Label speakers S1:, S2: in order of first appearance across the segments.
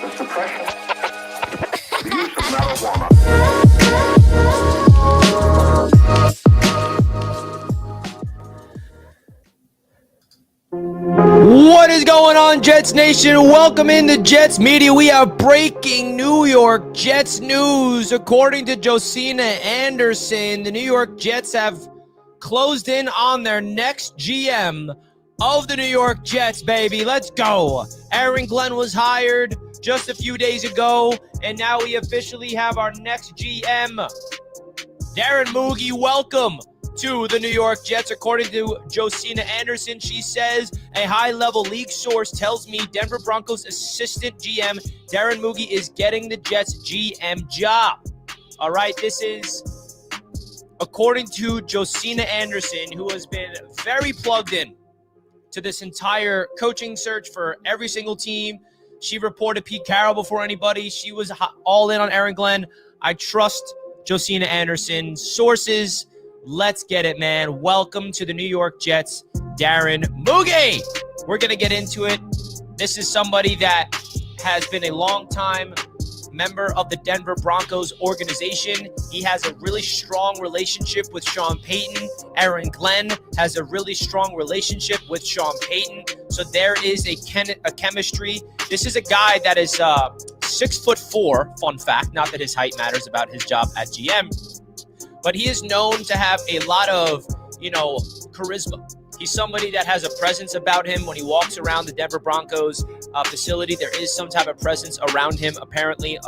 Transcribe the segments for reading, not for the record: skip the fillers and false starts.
S1: the suppression, the use of marijuana.
S2: What is going on, Jets Nation? Welcome into Jets Media. We have breaking New York Jets news. According to Josina Anderson, the New York Jets have closed in on their next GM of the New York Jets, baby. Let's go. Aaron Glenn was hired just a few days ago, and now we officially have our next GM. Darren Mougey, welcome to the New York Jets. According to Josina Anderson, she says, a high-level league source tells me Denver Broncos assistant GM Darren Mougey is getting the Jets GM job. All right, this is according to Josina Anderson, who has been very plugged in to this entire coaching search for every single team. She reported Pete Carroll before anybody. She was all in on Aaron Glenn. I trust Josina Anderson. Sources, let's get it, man. Welcome to the New York Jets, Darren Mougey. We're going to get into it. This is somebody that has been a long-time member of the Denver Broncos organization. He has a really strong relationship with Sean Payton. Aaron Glenn has a really strong relationship with Sean Payton. So there is a chemistry. This is a guy that is 6'4", fun fact, not that his height matters about his job at GM, but he is known to have a lot of, charisma. He's somebody that has a presence about him when he walks around the Denver Broncos facility. There is some type of presence around him, apparently,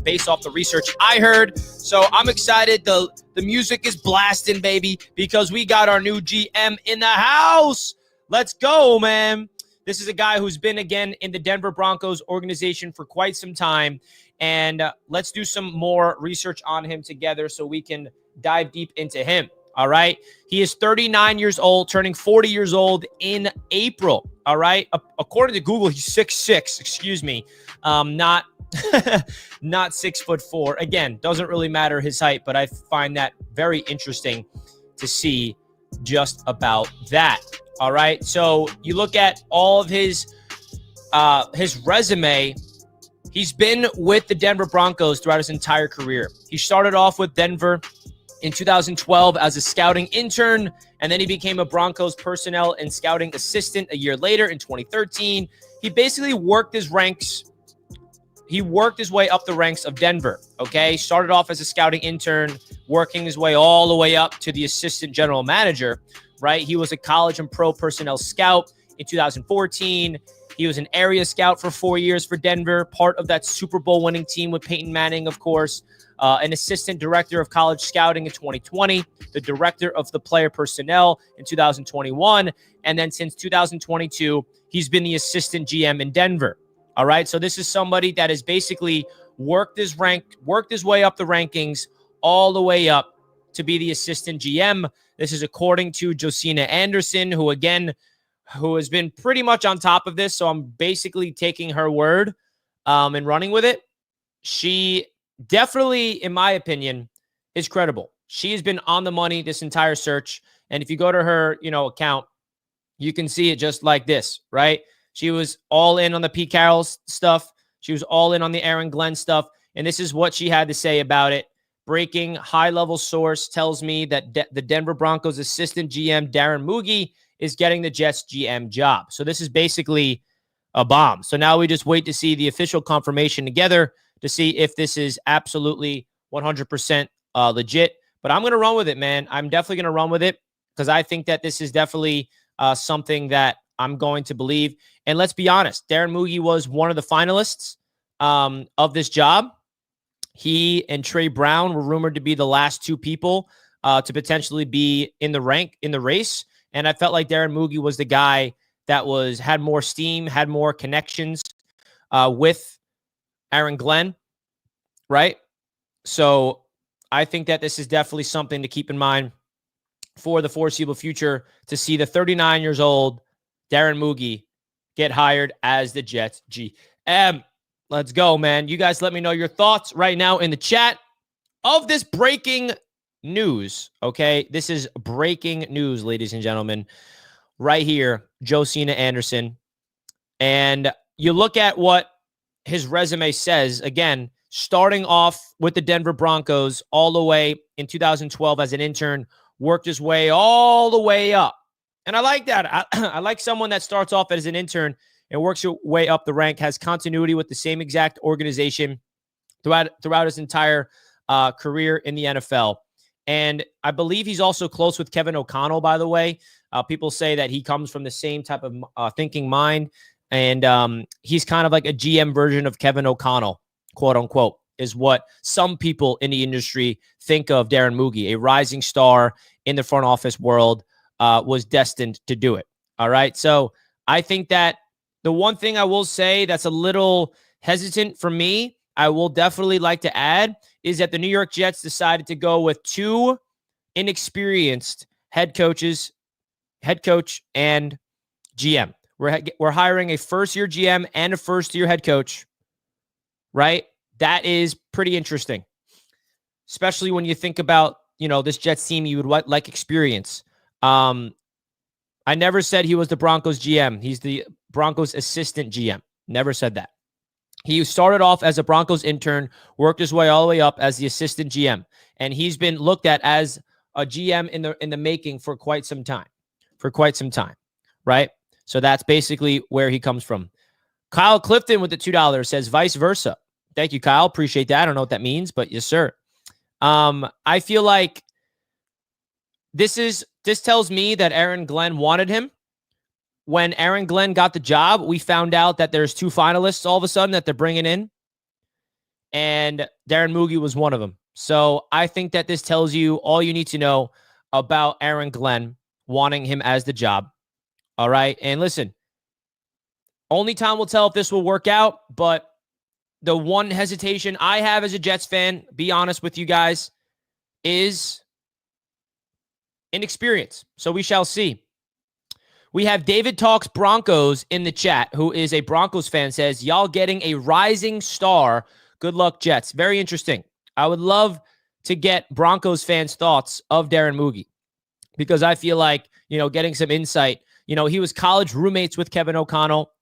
S2: based off the research I heard. So I'm excited. The music is blasting, baby, because we got our new GM in the house. Let's go, man. This is a guy who's been, again, in the Denver Broncos organization for quite some time. And let's do some more research on him together so we can dive deep into him. All right. He is 39 years old, turning 40 years old in April. All right. According to Google, he's 6'6", excuse me. Not 6'4". Again, doesn't really matter his height, but I find that very interesting to see just about that. All right. So you look at all of his resume. He's been with the Denver Broncos throughout his entire career. He started off with Denver in 2012 as a scouting intern, and then he became a Broncos personnel and scouting assistant a year later in 2013. He basically worked his ranks. He worked his way up the ranks of Denver, okay? Started off as a scouting intern, working his way all the way up to the assistant general manager, right? He was a college and pro personnel scout in 2014. He was an area scout for 4 years for Denver, part of that Super Bowl winning team with Peyton Manning, of course. An assistant director of college scouting in 2020, the director of the player personnel in 2021, and then since 2022, he's been the assistant GM in Denver. All right, so this is somebody that has basically worked his way up the rankings all the way up to be the assistant GM. This is according to Josina Anderson, who has been pretty much on top of this. So I'm basically taking her word and running with it. She definitely, in my opinion, is credible. She has been on the money this entire search. And if you go to her, account, you can see it just like this, right? She was all in on the Pete Carroll stuff. She was all in on the Aaron Glenn stuff. And this is what she had to say about it. Breaking high-level source tells me that the Denver Broncos assistant GM, Darren Mougey, is getting the Jets GM job. So this is basically a bomb. So now we just wait to see the official confirmation together to see if this is absolutely 100% legit. But I'm going to run with it, man. I'm definitely going to run with it because I think that this is definitely something that I'm going to believe. And let's be honest, Darren Mougey was one of the finalists of this job. He and Trey Brown were rumored to be the last two people to potentially be in the race. And I felt like Darren Mougey was the guy that had more steam, had more connections with Aaron Glenn, right? So I think that this is definitely something to keep in mind for the foreseeable future to see the 39 years old Darren Mougey get hired as the Jets GM. Let's go, man. You guys let me know your thoughts right now in the chat of this breaking news, okay? This is breaking news, ladies and gentlemen, right here, Josina Anderson. And you look at what his resume says, again, starting off with the Denver Broncos all the way in 2012 as an intern, worked his way all the way up. And I like that. I like someone that starts off as an intern and works your way up the rank, has continuity with the same exact organization throughout his entire career in the NFL. And I believe he's also close with Kevin O'Connell, by the way. People say that he comes from the same type of thinking mind. And he's kind of like a GM version of Kevin O'Connell, quote unquote, is what some people in the industry think of Darren Mougey, a rising star in the front office world, was destined to do it. All right. So I think that the one thing I will say that's a little hesitant for me, I will definitely like to add, is that the New York Jets decided to go with two inexperienced head coach and GM. We're hiring a first-year GM and a first-year head coach, right? That is pretty interesting, especially when you think about, this Jets team, you would like experience. I never said he was the Broncos GM. He's the Broncos assistant GM. Never said that. He started off as a Broncos intern, worked his way all the way up as the assistant GM, and he's been looked at as a GM in the making for quite some time. Right? So that's basically where he comes from. Kyle Clifton with the $2 says vice versa. Thank you, Kyle. Appreciate that. I don't know what that means, but yes, sir. I feel like this tells me that Aaron Glenn wanted him. When Aaron Glenn got the job, we found out that there's two finalists all of a sudden that they're bringing in, and Darren Mougey was one of them. So I think that this tells you all you need to know about Aaron Glenn wanting him as the job. All right. And listen, only time will tell if this will work out, but the one hesitation I have as a Jets fan, be honest with you guys, is inexperience. So we shall see. We have David Talks Broncos in the chat, who is a Broncos fan, says, y'all getting a rising star. Good luck, Jets. Very interesting. I would love to get Broncos fans' thoughts of Darren Mougey, because I feel like, getting some insight. He was college roommates with Kevin O'Connell.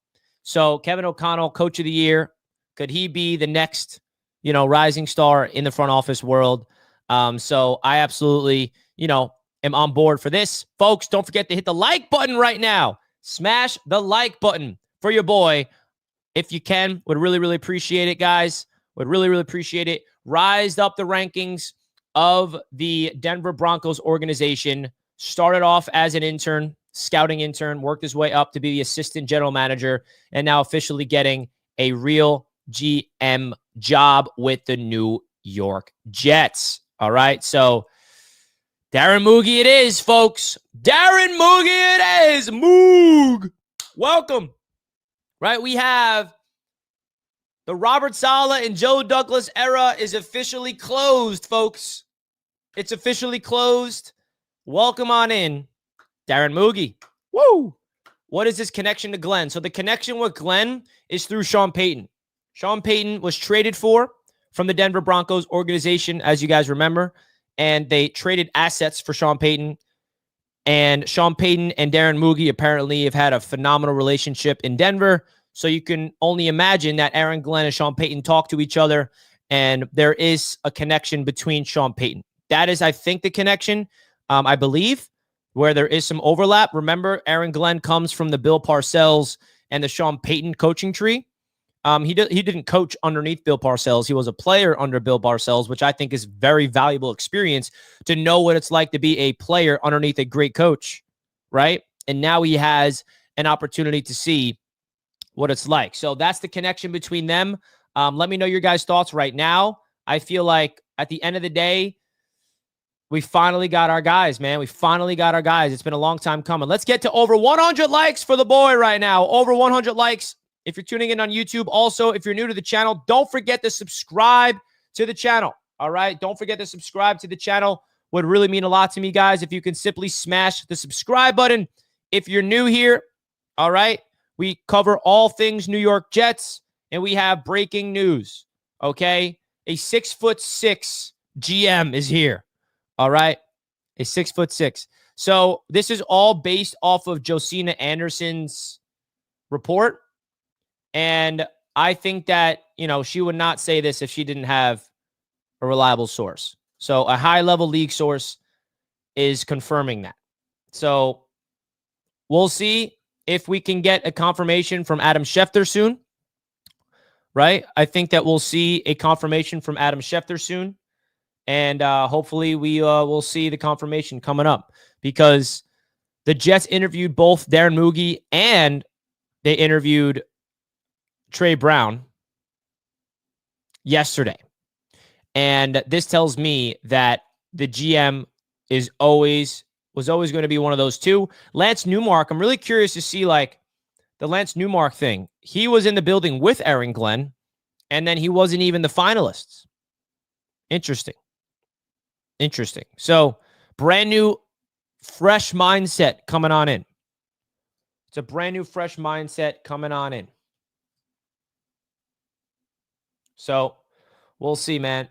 S2: So Kevin O'Connell, coach of the year, could he be the next, rising star in the front office world? So I absolutely, am on board for this. Folks, don't forget to hit the like button right now. Smash the like button for your boy. If you can, would really, really appreciate it, guys. Would really, really appreciate it. Rise up the rankings of the Denver Broncos organization. Started off as an intern, scouting intern, worked his way up to be the assistant general manager, and now officially getting a real GM job with the New York Jets. All right, so Darren Mougey it is, folks. Darren Mougey it is. Moog. Welcome. Right, we have the Robert Saleh and Joe Douglas era is officially closed, folks. It's officially closed. Welcome on in, Darren Mougey. Woo! What is this connection to Glenn? So the connection with Glenn is through Sean Payton. Sean Payton was traded from the Denver Broncos organization, as you guys remember, and they traded assets for Sean Payton. And Sean Payton and Darren Mougey apparently have had a phenomenal relationship in Denver. So you can only imagine that Aaron Glenn and Sean Payton talk to each other, and there is a connection between Sean Payton. That is, I think, the connection, I believe, where there is some overlap. Remember, Aaron Glenn comes from the Bill Parcells and the Sean Payton coaching tree. He didn't coach underneath Bill Parcells. He was a player under Bill Parcells, which I think is very valuable experience to know what it's like to be a player underneath a great coach, right? And now he has an opportunity to see what it's like. So that's the connection between them. Let me know your guys' thoughts right now. I feel like at the end of the day, we finally got our guys, man. We finally got our guys. It's been a long time coming. Let's get to over 100 likes for the boy right now. Over 100 likes. If you're tuning in on YouTube, also, if you're new to the channel, don't forget to subscribe to the channel. All right? Don't forget to subscribe to the channel. Would really mean a lot to me, guys, if you can simply smash the subscribe button. If you're new here, all right, we cover all things New York Jets, and we have breaking news, okay? A 6'6" GM is here, all right? A 6'6". So this is all based off of Josina Anderson's report. And I think that, she would not say this if she didn't have a reliable source. So a high-level league source is confirming that. So we'll see if we can get a confirmation from Adam Schefter soon, right? I think that we'll see a confirmation from Adam Schefter soon. And hopefully we will see the confirmation coming up, because the Jets interviewed both Darren Mougey and they interviewed Trey Brown yesterday. And this tells me that the GM was always going to be one of those two. Lance Newmark, I'm really curious to see like the Lance Newmark thing. He was in the building with Aaron Glenn, and then he wasn't even the finalists. Interesting. So brand new, fresh mindset coming on in. It's a brand new, fresh mindset coming on in. So we'll see, man.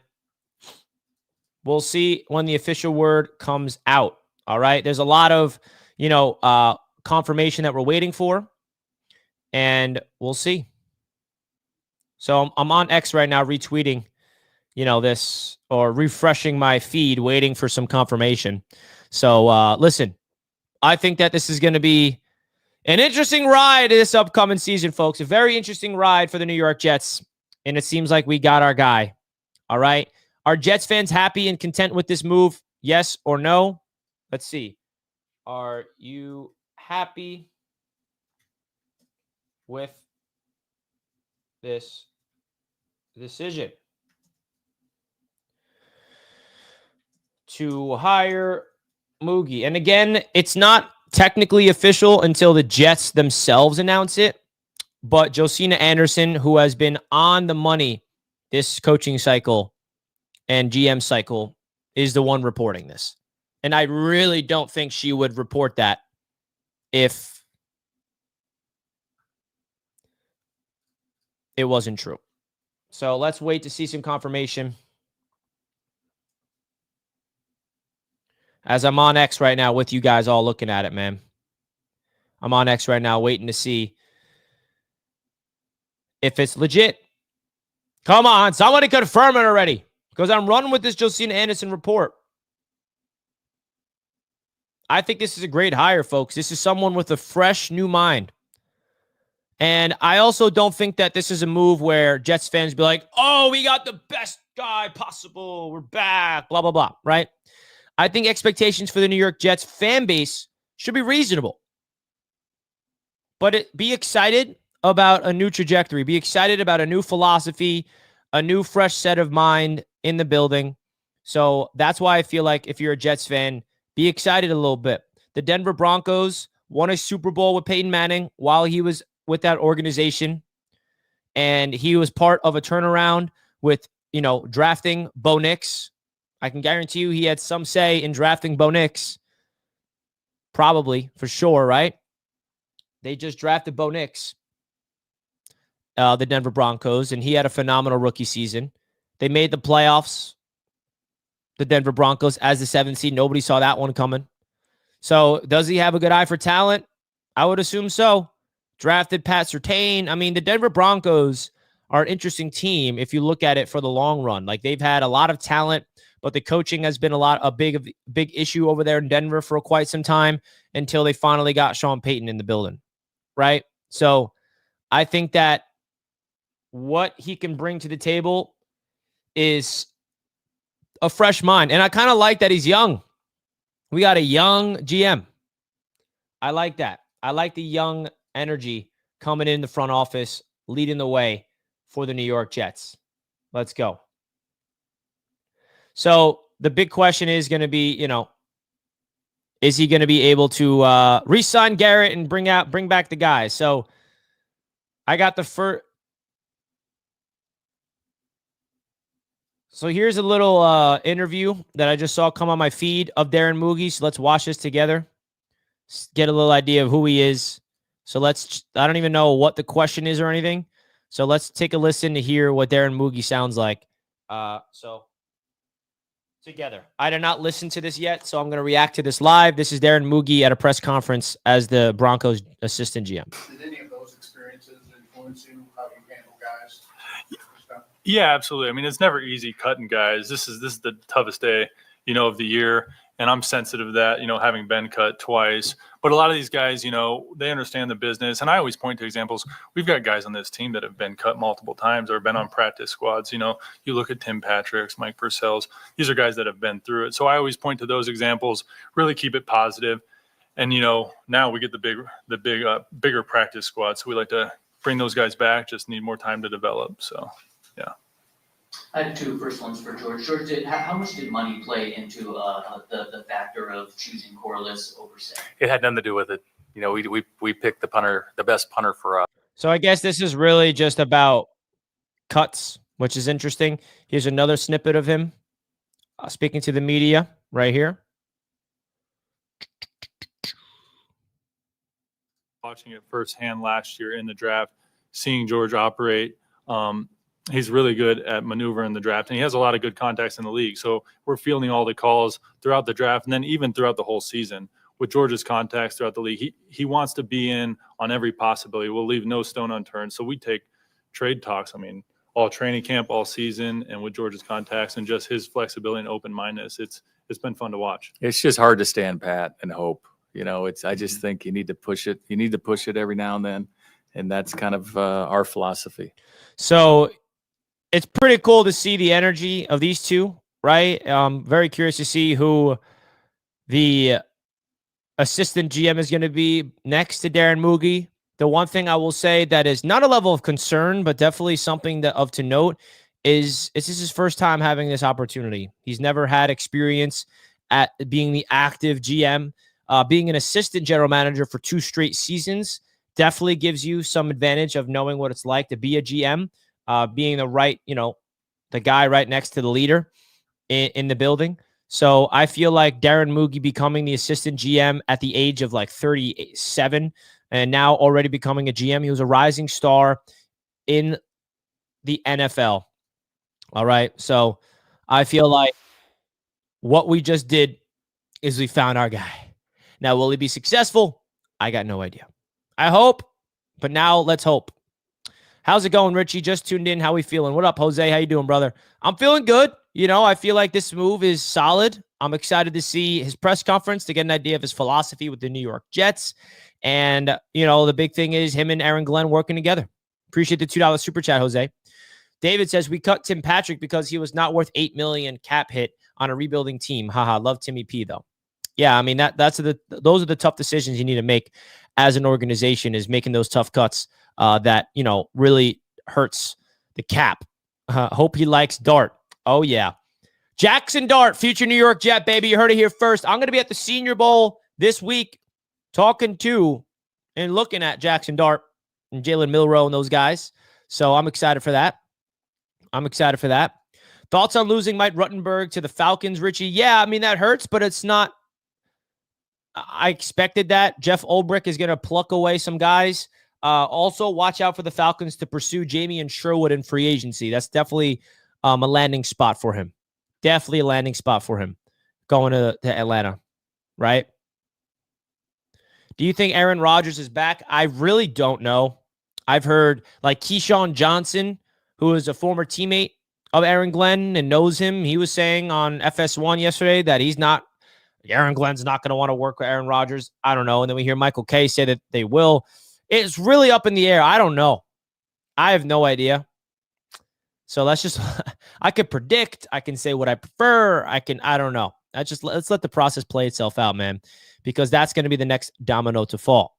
S2: We'll see when the official word comes out. All right. There's a lot of, confirmation that we're waiting for, and we'll see. So I'm on X right now retweeting, this, or refreshing my feed, waiting for some confirmation. So listen, I think that this is going to be an interesting ride this upcoming season, folks. A very interesting ride for the New York Jets. And it seems like we got our guy. All right. Are Jets fans happy and content with this move? Yes or no? Let's see. Are you happy with this decision to hire Mougey? And again, it's not technically official until the Jets themselves announce it. But Josina Anderson, who has been on the money this coaching cycle and GM cycle, is the one reporting this. And I really don't think she would report that if it wasn't true. So let's wait to see some confirmation. As I'm on X right now with you guys all looking at it, man. I'm on X right now waiting to see if it's legit. Come on, somebody confirm it already, because I'm running with this Josina Anderson report. I think this is a great hire, folks. This is someone with a fresh new mind. And I also don't think that this is a move where Jets fans be like, oh, we got the best guy possible. We're back, blah, blah, blah, right? I think expectations for the New York Jets fan base should be reasonable. But be excited about a new trajectory. Be excited about a new philosophy, a new fresh set of mind in the building. So that's why I feel like if you're a Jets fan, be excited a little bit. The Denver Broncos won a Super Bowl with Peyton Manning while he was with that organization. And he was part of a turnaround with, drafting Bo Nix. I can guarantee you he had some say in drafting Bo Nix. Probably, for sure, right? They just drafted Bo Nix, the Denver Broncos, and he had a phenomenal rookie season. They made the playoffs, the Denver Broncos, as the 7th seed. Nobody saw that one coming. So does he have a good eye for talent? I would assume so. Drafted Pat Surtain. I mean, the Denver Broncos are an interesting team if you look at it for the long run. Like, they've had a lot of talent, but the coaching has been a big issue over there in Denver for quite some time until they finally got Sean Payton in the building, right? So I think that what he can bring to the table is a fresh mind. And I kind of like that he's young. We got a young GM. I like that. I like the young energy coming in the front office, leading the way for the New York Jets. Let's go. So the big question is going to be, is he going to be able to re-sign Garrett and bring back the guys? So I got the first. So here's a little interview that I just saw come on my feed of Darren Mougey. So let's watch this together. Get a little idea of who he is. So I don't even know what the question is or anything. So let's take a listen to hear what Darren Mougey sounds like. So together. I did not listen to this yet, so I'm going to react to this live. This is Darren Mougey at a press conference as the Broncos assistant GM.
S1: Did any of those experiences influence you, how you handle guys
S3: Yeah, absolutely. I mean, it's never easy cutting guys. This is the toughest day, of the year. And I'm sensitive to that, having been cut twice. But a lot of these guys, they understand the business. And I always point to examples. We've got guys on this team that have been cut multiple times or been on practice squads. You look at Tim Patrick's, Mike Purcell's. These are guys that have been through it. So I always point to those examples, really keep it positive. And, now we get the bigger practice squads. So we like to bring those guys back, just need more time to develop. So, yeah.
S4: I have two first ones for George. George, how much did money play into the factor of choosing Corliss over Sam?
S5: It had nothing to do with it. We picked the best punter for us.
S2: So I guess this is really just about cuts, which is interesting. Here's another snippet of him speaking to the media right here.
S3: Watching it firsthand last year in the draft, seeing George operate, he's really good at maneuvering the draft, and he has a lot of good contacts in the league. So we're fielding all the calls throughout the draft, and then even throughout the whole season. With George's contacts throughout the league, he wants to be in on every possibility. We'll leave no stone unturned. So we take trade talks, all training camp, all season, and with George's contacts and just his flexibility and open-mindedness, it's been fun to watch.
S5: It's just hard to stand pat and hope. I just think you need to push it. You need to push it every now and then, and that's kind of our philosophy.
S2: So it's pretty cool to see the energy of these two, right? Very curious to see who the assistant GM is going to be next to Darren Mougey. The one thing I will say that is not a level of concern, but definitely something to note is this is his first time having this opportunity. He's never had experience at being the active GM. Being an assistant general manager for 2 straight seasons definitely gives you some advantage of knowing what it's like to be a GM, being the right, the guy right next to the leader in the building. So I feel like Darren Mougey becoming the assistant GM at the age of like 37 and now already becoming a GM. He was a rising star in the NFL. All right. So I feel like what we just did is we found our guy. Now, will he be successful? I got no idea. I hope, but now let's hope. How's it going, Richie? Just tuned in. How we feeling? What up, Jose? How you doing, brother? I'm feeling good. I feel like this move is solid. I'm excited to see his press conference to get an idea of his philosophy with the New York Jets. And, the big thing is him and Aaron Glenn working together. Appreciate the $2 super chat, Jose. David says, we cut Tim Patrick because he was not worth $8 million cap hit on a rebuilding team. Haha, love Timmy P, though. Yeah, those are the tough decisions you need to make as an organization, is making those tough cuts that, really hurts the cap. Hope he likes Dart. Oh, yeah. Jackson Dart, future New York Jet, baby. You heard it here first. I'm going to be at the Senior Bowl this week talking to and looking at Jackson Dart and Jalen Milroe and those guys. So I'm excited for that. Thoughts on losing Mike Ruttenberg to the Falcons, Richie? Yeah, that hurts, but it's not. I expected that. Jeff Ulbrich is going to pluck away some guys. Also, watch out for the Falcons to pursue Jamie and Sherwood in free agency. That's definitely a landing spot for him. Definitely a landing spot for him going to Atlanta, right? Do you think Aaron Rodgers is back? I really don't know. I've heard like Keyshawn Johnson, who is a former teammate of Aaron Glenn and knows him. He was saying on FS1 yesterday that Aaron Glenn's not going to want to work with Aaron Rodgers. I don't know. And then we hear Michael Kay say that they will. It's really up in the air. I don't know. I have no idea. So let's just, I could predict. I can say what I prefer. I don't know. Let's let the process play itself out, man, because that's going to be the next domino to fall.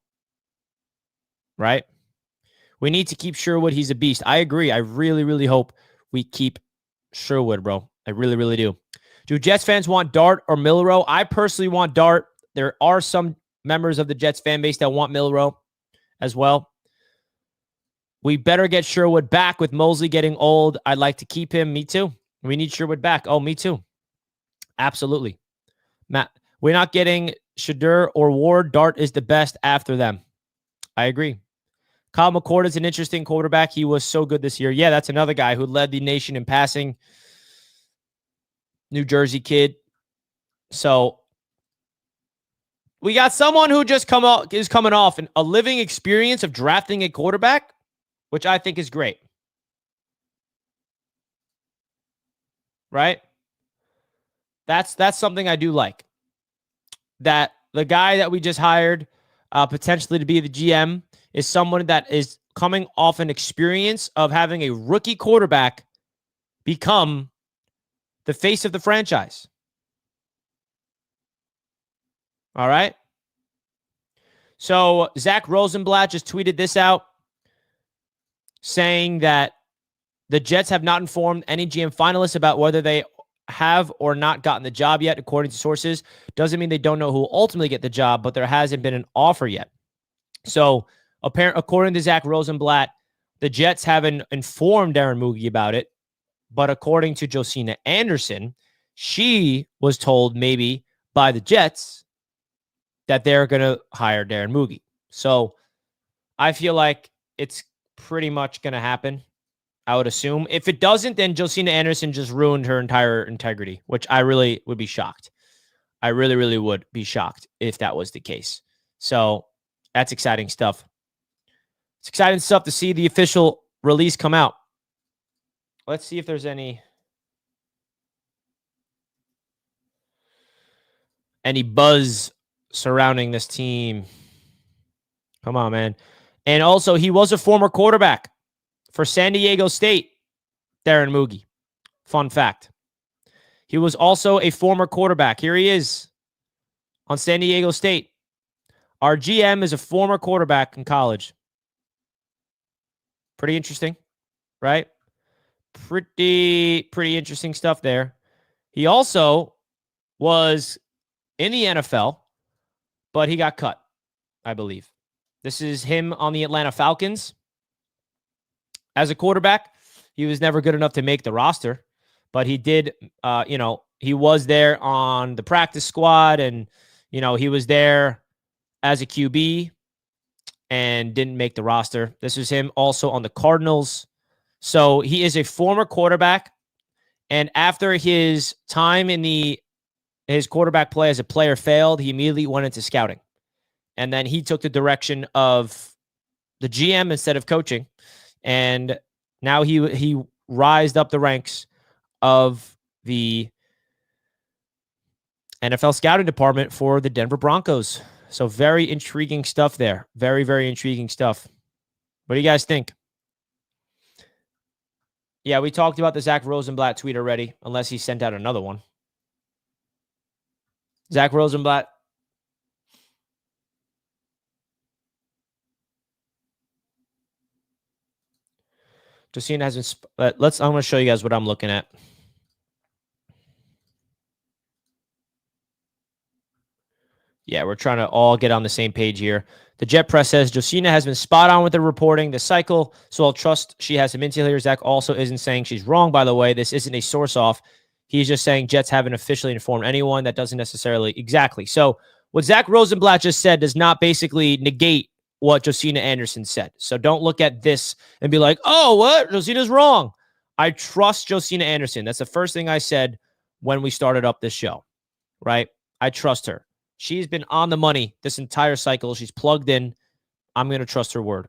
S2: Right? We need to keep Sherwood. He's a beast. I agree. I really, really hope we keep Sherwood, bro. I really, really do. Do Jets fans want Dart or Milroe? I personally want Dart. There are some members of the Jets fan base that want Milroe as well. We better get Sherwood back with Mosley getting old. I'd like to keep him. Me too. We need Sherwood back. Oh, me too. Absolutely. Matt, we're not getting Shadur or Ward. Dart is the best after them. I agree. Kyle McCord is an interesting quarterback. He was so good this year. Yeah, that's another guy who led the nation in passing. New Jersey kid. So we got someone who just is coming off a living experience of drafting a quarterback, which I think is great. right? That's something I do like. That the guy that we just hired potentially to be the GM is someone that is coming off an experience of having a rookie quarterback become the face of the franchise. All right. So Zach Rosenblatt just tweeted this out saying that the Jets have not informed any GM finalists about whether they have or not gotten the job yet, according to sources. Doesn't mean they don't know who will ultimately get the job, but there hasn't been an offer yet. So according to Zach Rosenblatt, the Jets haven't informed Darren Mougey about it. But according to Josina Anderson, she was told maybe by the Jets that they're going to hire Darren Mougey. So I feel like it's pretty much going to happen, I would assume. If it doesn't, then Josina Anderson just ruined her entire integrity, which I really would be shocked. I really, really would be shocked if that was the case. So that's exciting stuff. It's exciting stuff to see the official release come out. Let's see if there's any buzz surrounding this team. Come on, man. And also, he was a former quarterback for San Diego State, Darren Mougey. Fun fact. He was also a former quarterback. Here he is on San Diego State. Our GM is a former quarterback in college. Pretty interesting, right? Pretty interesting stuff there. He also was in the NFL, but he got cut, I believe. This is him on the Atlanta Falcons. As a quarterback, he was never good enough to make the roster, but he did, he was there on the practice squad, and, he was there as a QB and didn't make the roster. This was him also on the Cardinals. So he is a former quarterback, and after his time in his quarterback play as a player failed, he immediately went into scouting. And then he took the direction of the GM instead of coaching. And now he rised up the ranks of the NFL scouting department for the Denver Broncos. So very intriguing stuff there. Very, very intriguing stuff. What do you guys think? Yeah, we talked about the Zach Rosenblatt tweet already, unless he sent out another one. Zach Rosenblatt. Josina hasn't. I'm going to show you guys what I'm looking at. Yeah, we're trying to all get on the same page here. The Jet Press says Josina has been spot on with the reporting this cycle, so I'll trust she has some intel here. Zach also isn't saying she's wrong, by the way. This isn't a source off. He's just saying Jets haven't officially informed anyone. That doesn't necessarily exactly. So what Zach Rosenblatt just said does not basically negate what Josina Anderson said. So don't look at this and be like, oh, what? Josina's wrong. I trust Josina Anderson. That's the first thing I said when we started up this show, right? I trust her. She's been on the money this entire cycle. She's plugged in. I'm going to trust her word.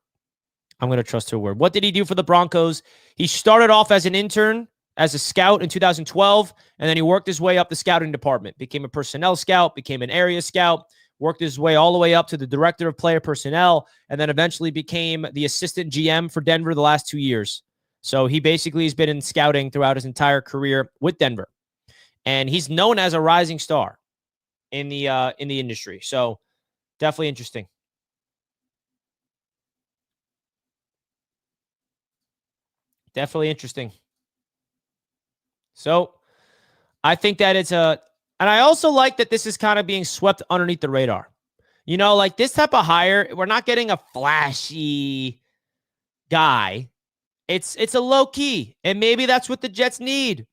S2: What did he do for the Broncos? He started off as an intern, as a scout in 2012, and then he worked his way up the scouting department, became a personnel scout, became an area scout, worked his way all the way up to the director of player personnel, and then eventually became the assistant GM for Denver the last 2 years. So he basically has been in scouting throughout his entire career with Denver. And he's known as a rising star in the industry. So definitely interesting. Definitely interesting. So I think that and I also like that this is kind of being swept underneath the radar. Like this type of hire, we're not getting a flashy guy. It's a low key, and maybe that's what the Jets need.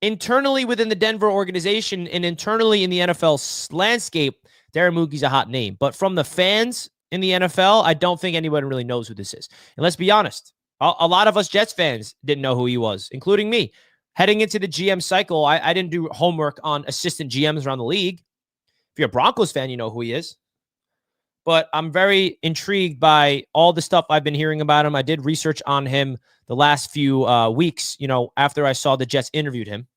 S2: Internally within the Denver organization and internally in the NFL landscape, Darren Mougey's a hot name. But from the fans in the NFL, I don't think anyone really knows who this is. And let's be honest, a lot of us Jets fans didn't know who he was, including me. Heading into the GM cycle, I didn't do homework on assistant GMs around the league. If you're a Broncos fan, you know who he is. but I'm very intrigued by all the stuff I've been hearing about him. I did research on him the last few weeks, after I saw the Jets interviewed him.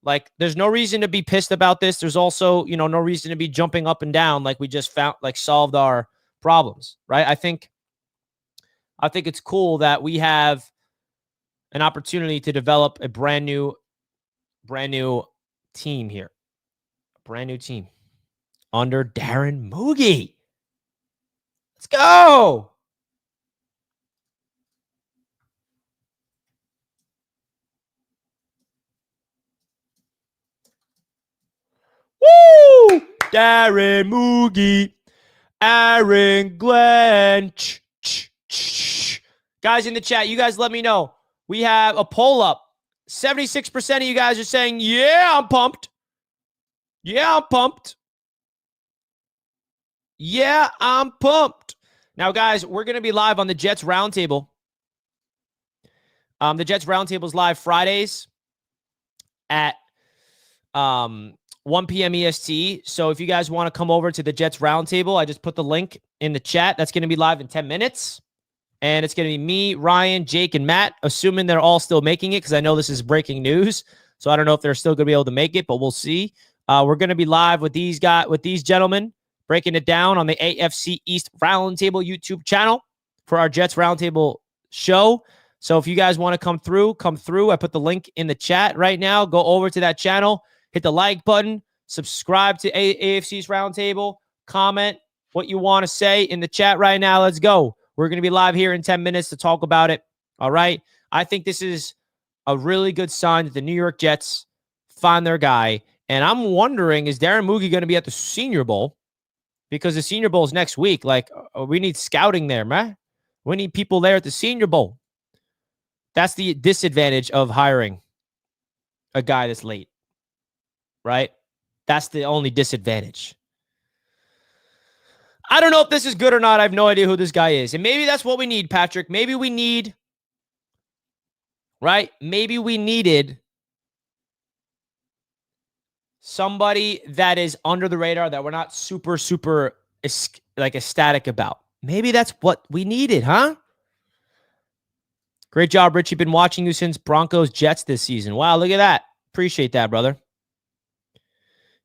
S2: Like, there's no reason to be pissed about this. There's also, no reason to be jumping up and down like we just solved our problems, right? I think it's cool that we have an opportunity to develop a brand new team here. A brand new team under Darren Mougey. Let's go. Woo! Darren Mougey. Aaron Glenn. Guys in the chat, you guys let me know. We have a poll up. 76% of you guys are saying, yeah, I'm pumped. Yeah, I'm pumped. Yeah, I'm pumped. Now, guys, we're going to be live on the Jets Roundtable. The Jets Roundtable is live Fridays at 1 p.m. EST. So if you guys want to come over to the Jets Roundtable, I just put the link in the chat. That's going to be live in 10 minutes. And it's going to be me, Ryan, Jake, and Matt, assuming they're all still making it, because I know this is breaking news. So I don't know if they're still going to be able to make it, but we'll see. We're going to be live with these gentlemen, breaking it down on the AFC East Roundtable YouTube channel for our Jets Roundtable show. So if you guys want to come through. I put the link in the chat right now. Go over to that channel, hit the like button, subscribe to AFC East Roundtable, comment what you want to say in the chat right now. Let's go. We're going to be live here in 10 minutes to talk about it. All right. I think this is a really good sign that the New York Jets find their guy. And I'm wondering, is Darren Mougey going to be at the Senior Bowl? Because the Senior Bowl is next week. Like, we need scouting there, man. We need people there at the Senior Bowl. That's the disadvantage of hiring a guy this late, right? That's the only disadvantage. I don't know if this is good or not. I have no idea who this guy is. And maybe that's what we need, Patrick. Maybe we need, right? Maybe we needed somebody that is under the radar that we're not super ecstatic about. Maybe that's what we needed, huh? Great job, Richie. Been watching you since Broncos Jets this season. Wow, look at that. Appreciate that, brother.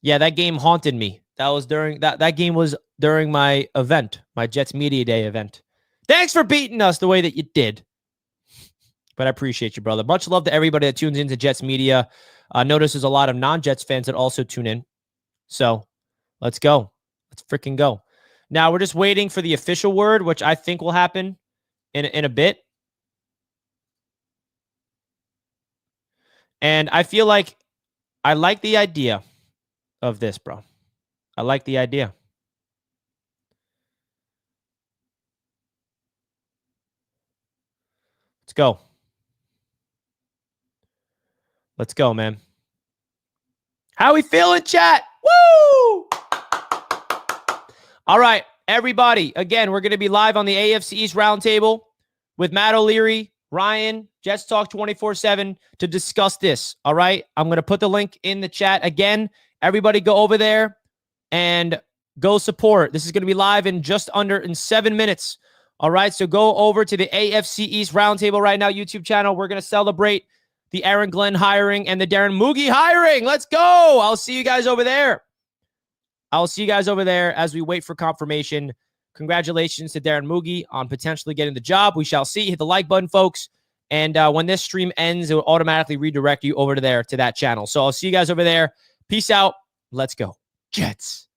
S2: Yeah, that game haunted me. That was during that game was during my event, my Jets Media Day event. Thanks for beating us the way that you did. But I appreciate you, brother. Much love to everybody that tunes into Jets Media. Notice there's a lot of non-Jets fans that also tune in. So let's go. Let's freaking go. Now we're just waiting for the official word, which I think will happen in a bit. And I feel like I like the idea of this, bro. I like the idea. Let's go. Let's go, man. How we feeling, chat? Woo! All right, everybody. Again, we're going to be live on the AFC East Roundtable with Matt O'Leary, Ryan, Jets Talk 24/7 to discuss this. All right, I'm going to put the link in the chat again. Everybody go over there and go support. This is going to be live in just in 7 minutes. All right, so go over to the AFC East Roundtable right now YouTube channel. We're going to celebrate the Aaron Glenn hiring and the Darren Mougey hiring. Let's go. I'll see you guys over there. I'll see you guys over there as we wait for confirmation. Congratulations to Darren Mougey on potentially getting the job. We shall see. Hit the like button, folks. And when this stream ends, it will automatically redirect you over to that channel. So I'll see you guys over there. Peace out. Let's go. Jets.